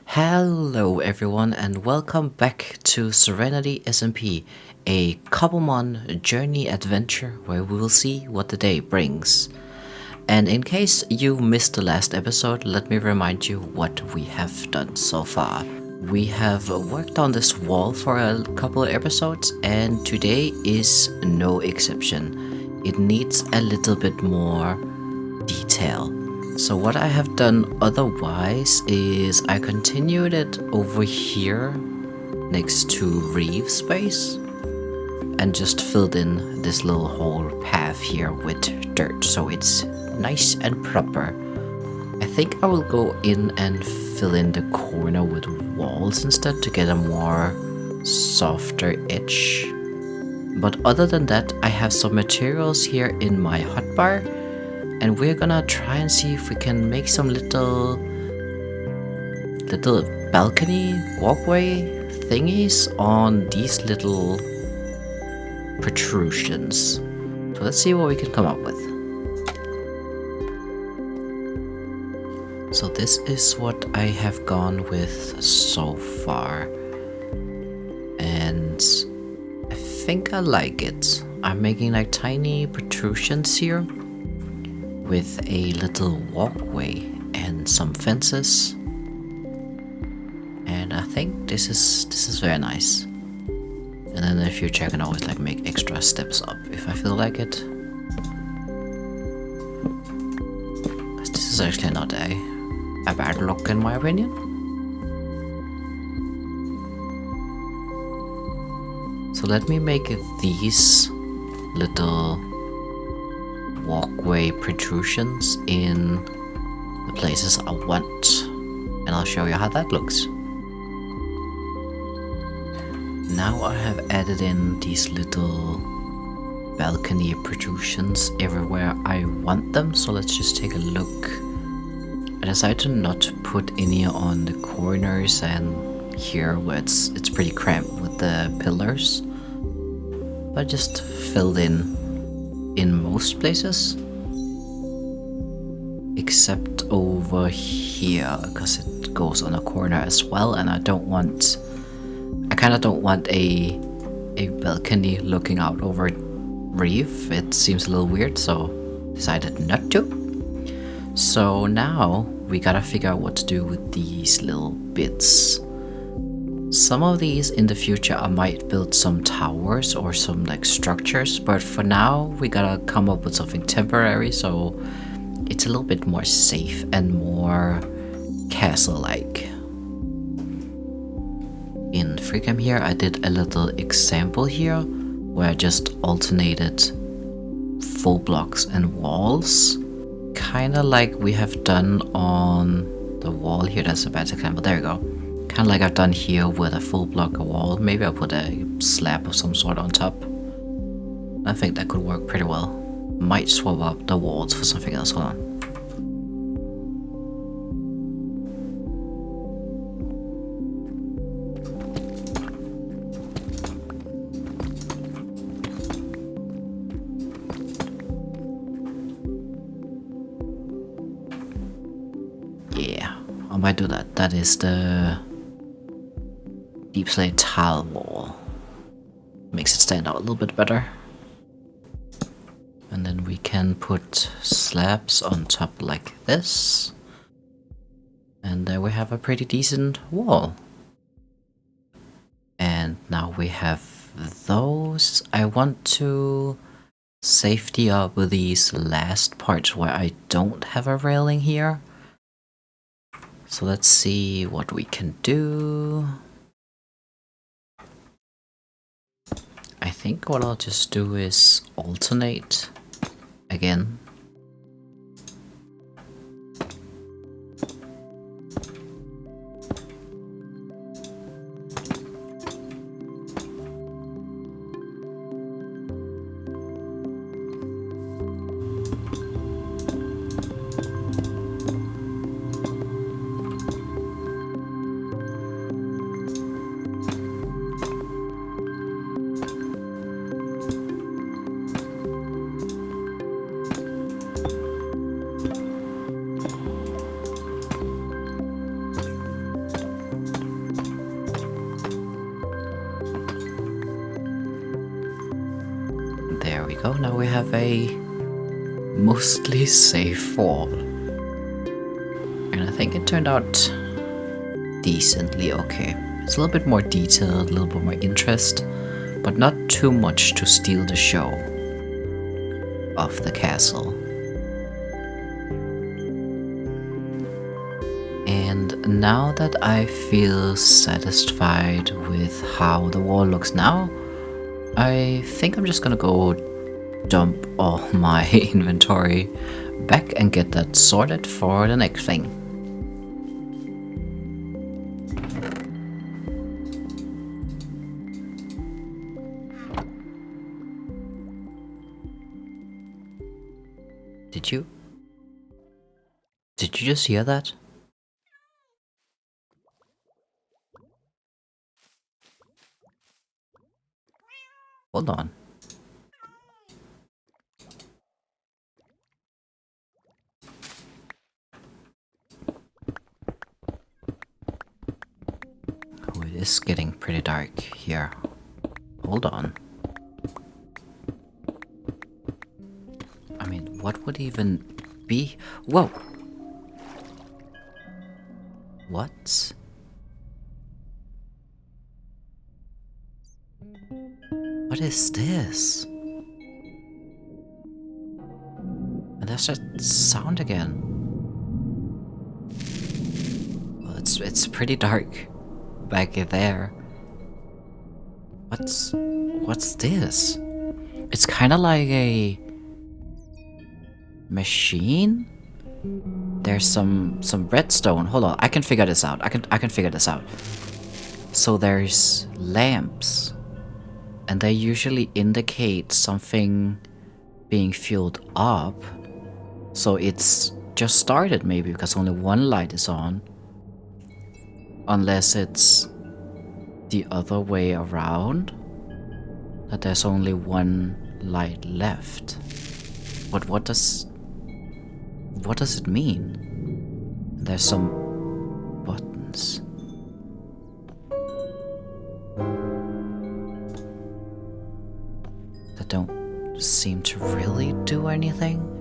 Hello everyone and welcome back to Serenity SMP, a Cobblemon journey adventure where we will see what the day brings. And in case you missed the last episode, let me remind you what we have done so far. We have worked on this wall for a couple of episodes and today is no exception. It needs a little bit more detail. So what I have done otherwise is I continued it over here next to Reeve space and just filled in this little whole path here with dirt so it's nice and proper. I think I will go in and fill in the corner with walls instead to get a more softer edge. But other than that, I have some materials here in my hotbar. And we're gonna try and see if we can make some little balcony walkway thingies on these little protrusions. So let's see what we can come up with. So this is what I have gone with so far. And I think I like it. I'm making like tiny protrusions here with a little walkway and some fences, and I think this is very nice. And then in the future I can always like make extra steps up if I feel like it. But this is actually not a bad look in my opinion. So let me make these little walkway protrusions in the places I want, and I'll show you how that looks. Now I have added in these little balcony protrusions everywhere I want them, so let's just take a look. I decided to not put any on the corners and here where it's pretty cramped with the pillars, but just filled in most places except over here because it goes on a corner as well, and I kind of don't want a balcony looking out over Reeve. It seems a little weird, so decided not to. So now we gotta figure out what to do with these little bits. Some of these in the future I might build some towers or some like structures, but for now we gotta come up with something temporary so it's a little bit more safe and more castle-like. In FreeCam here I did a little example here where I just alternated full blocks and walls, kinda like we have done on the wall here. That's a bad example, there you go. Kind of like I've done here with a full block of wall. Maybe I'll put a slab of some sort on top. I think that could work pretty well. Might swap up the walls for something else, hold on. Yeah, I might do that. That is the deep slate tile wall. Makes it stand out a little bit better. And then we can put slabs on top like this. And there we have a pretty decent wall. And now we have those. I want to safety up with these last parts where I don't have a railing here. So let's see what we can do. I think what I'll just do is alternate again. go, now we have a mostly safe wall. And I think it turned out decently okay. It's a little bit more detailed, a little bit more interest, but not too much to steal the show of the castle. And now that I feel satisfied with how the wall looks now, I think I'm just gonna go dump all my inventory back and get that sorted for the next thing. Did you just hear that? Hold on. Oh, it is getting pretty dark here. Hold on. I mean, what would even be? Whoa! What? What is this? And there's that sound again. Well, it's pretty dark back there. What's this? It's kind of like a machine. There's some redstone. Hold on, I can figure this out. I can figure this out. So there's lamps, and they usually indicate something being filled up. So it's just started maybe because only one light is on. Unless it's the other way around, that there's only one light left. But what does it mean? There's some buttons. That don't seem to really do anything.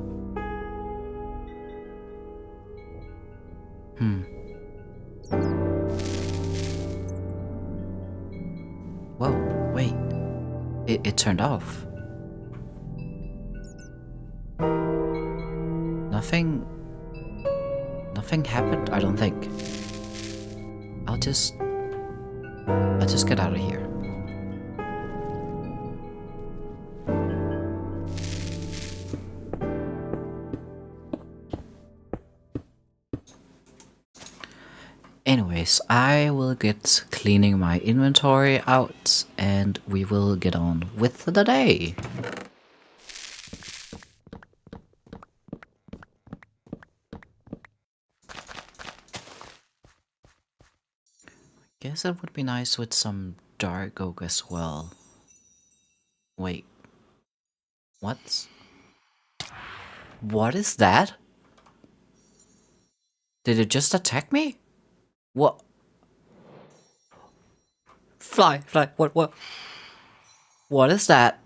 Whoa, wait. It turned off. Nothing happened, I don't think. I'll just get out of here. Anyways, I will get cleaning my inventory out and we will get on with the day. Guess it would be nice with some dark oak as well. Wait. What is that? Did it just attack me? What? Fly, what? What is that?